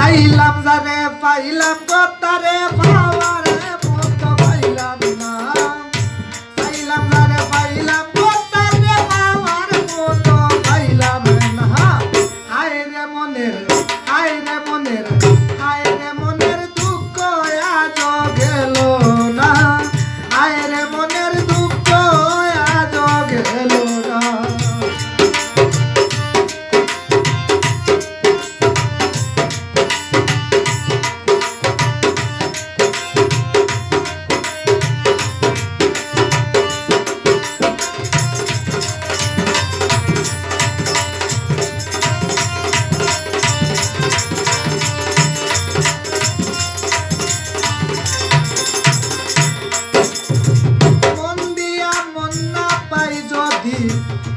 পাইলাম যারে পাইলাম তারে পাওয়ারে মতো পাইলাম না পাইলাম যারে পাইলাম তারে পাওয়ার মতো পাইলাম না হায় রে মনের হায় রে মনের হায় রে মনের দুঃখ আজ গেল না হায় রে মনের দুঃখ আজ গেল না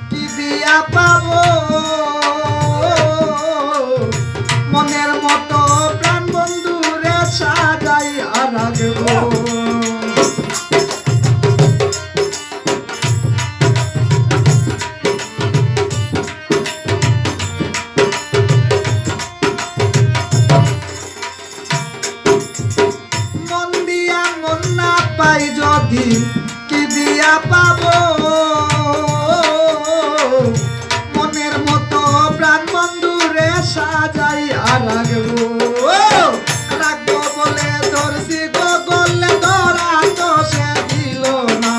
কি দিয়া পাবো মনের মতো প্রাণ বন্ধুরে সাজাই আর রাখবো মন দিয়া মন না পাই যদি কি দিয়া পাবো মনের মতো প্রাণ বন্ধুরে সাজাই আর রাখবো রাখবো বলে ধরছি গো গলে ধরা তো সে দিল না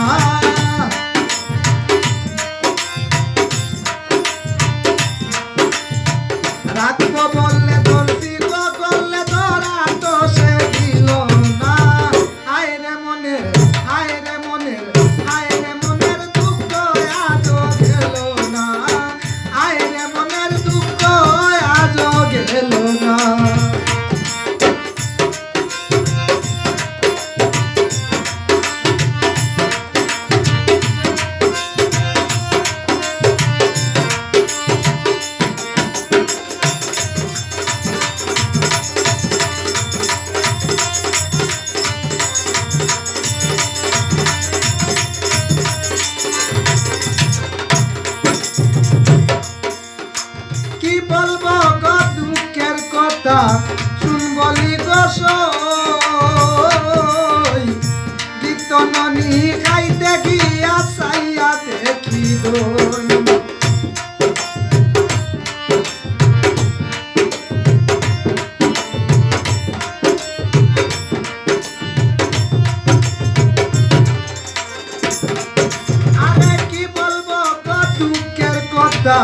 রাখবো বলে ধরছি গো গলে ধরা তো সে দিল না হায় রে মনের হায় রে মনের হায় রে মনের দুঃখ আজ গেল না হায় রে মনের দুঃখ আজ গেল না কি বলবো গো দুঃখের কথা শুনবলি গো সই গীত ননি খাইতে গিয়া চাইয়া দেখি দই আরে কি বলবো গো দুঃখের কথা